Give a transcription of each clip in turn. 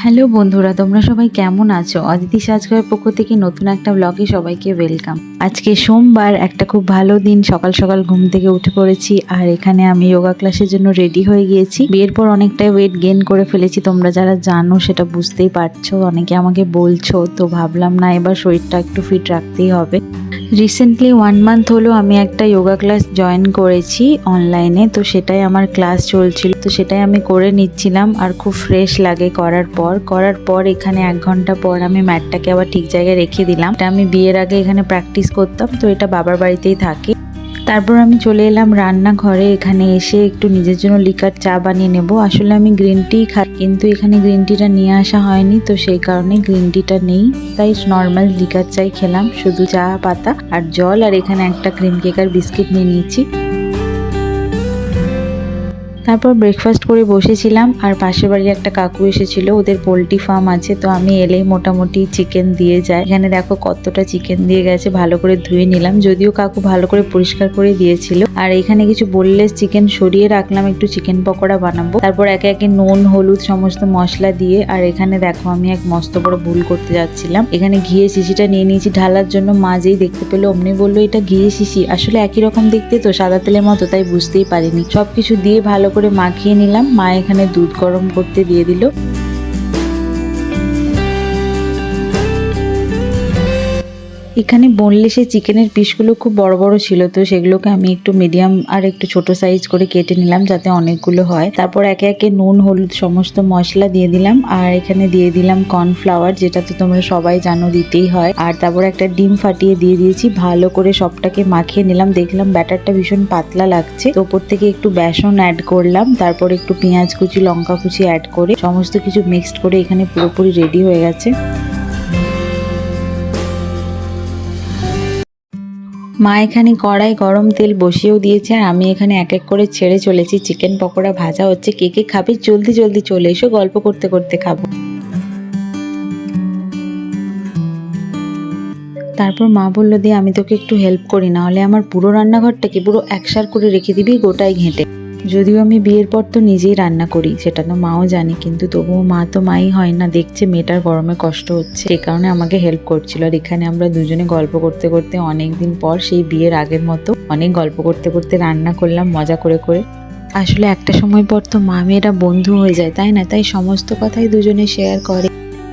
Hello বন্ধুরা, তোমরা সবাই কেমন আছো? অদিতি সাজঘরের পক্ষ থেকে নতুন একটা ব্লগে সবাইকে ওয়েলকাম। আজকে সোমবার, একটা খুব ভালো দিন। সকাল সকাল ঘুম থেকে উঠে পড়েছি আর এখানে আমি যোগা ক্লাসের জন্য রেডি হয়ে গিয়েছি। বিয়ের পর অনেকটাই ওয়েট গেইন করে ফেলেছি, তোমরা যারা জানো সেটা বুঝতেই পারছো, অনেকে আমাকে বলছো, তো ভাবলাম না এবার শরীরটা একটু ফিট রাখতেই হবে। রিসেন্টলি 1 মান্থ হলো আমি একটা যোগা ক্লাস জয়েন করেছি অনলাইনে, তো সেটাই আমার ক্লাস চলছিল, তো সেটাই আমি করে নিচ্ছিলাম আর খুব ফ্রেশ লাগে করার পর এখানে 1 ঘন্টা পর আমি ম্যাটটাকে আবার ঠিক জায়গায় রেখে দিলাম। এটা আমি বিয়ের আগে এখানে প্র্যাকটিস করতাম, তো এটা বাবার বাড়িতেই থাকে। তারপর আমি চলে এলাম রান্নাঘরে। এখানে এসে একটু নিজের জন্য লিকার চা বানিয়ে নেব। আসলে আমি গ্রিন টি খাই, কিন্তু এখানে গ্রিন টিটা নিয়ে আসা হয়নি, তো সেই কারণে গ্রিন টিটা নেই, তাই নর্মাল লিকার চাই খেলাম, শুধু চা পাতা আর জল। আর এখানে একটা ক্রিম কেক আর বিস্কিট নিয়ে নিয়েছি। তারপর ব্রেকফাস্ট করে বসেছিলাম আর পাশের বাড়ির একটা কাকু এসেছিল, ওদের পোলট্রি ফার্ম আছে, তো আমি এলেই মোটামুটি চিকেন দিয়ে যায়। এখানে দেখো কতটা চিকেন দিয়ে গেছে, ভালো করে ধুয়ে নিলাম, যদিও কাকু ভালো করে পরিষ্কার করে দিয়েছিল। আর এখানে কিছু বোনলেস চিকেন সরিয়ে রাখলাম, একটু চিকেন পকোড়া বানাবো। তারপর একে একে নুন হলুদ সমস্ত মশলা দিয়ে। আর এখানে দেখো আমি এক মস্ত বড় ভুল করতে যাচ্ছিলাম, এখানে ঘিয়ে শিশিটা নিয়ে নিয়েছি ঢালার জন্য। মা যেই দেখতে পেলো অমনি বললো এটা ঘিয়ে শিশি, আসলে একই রকম দেখতে তো, সাদা তেলের মতো, তাই বুঝতেই পারিনি। সবকিছু দিয়ে ভালো করে মাখিয়ে নিলাম। মা এখানে দুধ গরম করতে দিয়ে দিল। এখানে বোনলেসে চিকেনের পিসগুলো খুব বড় বড় ছিল, তো সেগুলোকে আমি একটু মিডিয়াম আর একটু ছোট সাইজ করে কেটে নিলাম যাতে অনেকগুলো হয়। তারপর একে একে নুন হলুদ সমস্ত মশলা দিয়ে দিলাম আর এখানে দিয়ে দিলাম কর্নফ্লাওয়ার, যেটা তো তোমরা সবাই জানো দিতেই হয়। আর তারপর একটা ডিম ফাটিয়ে দিয়ে দিয়েছি, ভালো করে সবটাকে মাখিয়ে নিলাম। দেখলাম ব্যাটারটা ভীষণ পাতলা লাগছে, তো ওপর থেকে একটু বেসন অ্যাড করলাম, তারপর একটু পেঁয়াজ কুচি লঙ্কা কুচি অ্যাড করে সমস্ত কিছু মিক্সড করে এখানে পুরোপুরি রেডি হয়ে গেছে। মা এখানে কড়াই গরম তেল বসিয়েও দিয়েছে আর আমি এখানে এক এক করে ছেড়ে চলেছি। চিকেন পকোড়া ভাজা হচ্ছে, কে কে খাবে জলদি জলদি চলে এসো, গল্প করতে করতে খাবো। তারপর মা বললো দিয়ে আমি তোকে একটু হেল্প করি, না হলে আমার পুরো রান্নাঘরটাকে পুরো একসার করে রেখে দিবি গোটায় ঘেঁটে। যদিও আমি বিয়ের পর তো নিজেই রান্না করি, সেটা তো মাও জানে, কিন্তু তবুও মা তো মাই হয় না, দেখছে মেয়েটার গরমে কষ্ট হচ্ছে, সেই কারণে আমাকে হেল্প করছিল। আর এখানে আমরা দুজনে গল্প করতে করতে অনেকদিন পর সেই বিয়ের আগের মতো অনেক গল্প করতে করতে রান্না করলাম মজা করে করে। আসলে একটা সময় পর তো মা মেয়েরা বন্ধু হয়ে যায়, তাই না? তাই সমস্ত কথাই দুজনে শেয়ার করে।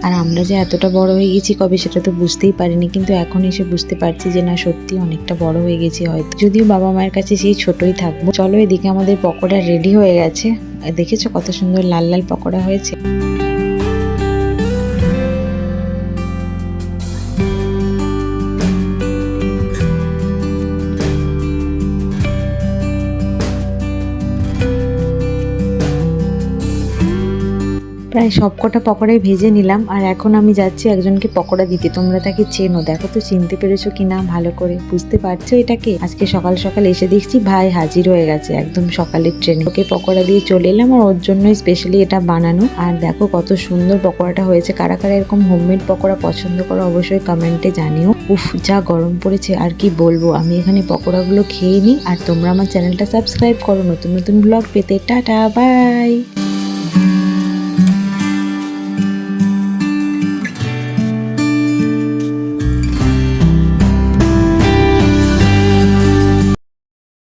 আর আমরা যে এতটা বড় হয়ে গেছি কবে সেটা তো বুঝতেই পারিনি, কিন্তু এখন এসে বুঝতে পারছি যে না, সত্যি অনেকটা বড় হয়ে গেছি হয়তো, যদিও বাবা মায়ের কাছে সেই ছোটই থাকবো। চলো, এদিকে আমাদের পকোড়া রেডি হয়ে গেছে, দেখেছো কত সুন্দর লাল লাল পকোড়া হয়েছে। প্রায় সবকটা পকোড়াই ভেজে নিলাম আর এখন আমি যাচ্ছি একজনকে পকোড়া দিতে। তোমরা তাকে চেনো, দেখো তো চিনতে পেরেছো কিনা, ভালো করে বুঝতে পারছো এটাকে? আজকে সকাল সকাল এসে দেখছি ভাই হাজির হয়ে গেছে একদম সকালের ট্রেনে। ওকে পকোড়া দিয়ে চলে এলাম আর ওর জন্যই স্পেশালি এটা বানানো। আর দেখো কত সুন্দর পকোড়াটা হয়েছে। কারা কারা এরকম হোমমেড পকোড়া পছন্দ করো অবশ্যই কমেন্টে জানিও। উফ, যা গরম পড়েছে আর কি বলবো। আমি এখানে পকোড়াগুলো খেয়ে নিই আর তোমরা আমার চ্যানেলটা সাবস্ক্রাইব করো নতুন নতুন ব্লগ পেতে। Tata, by.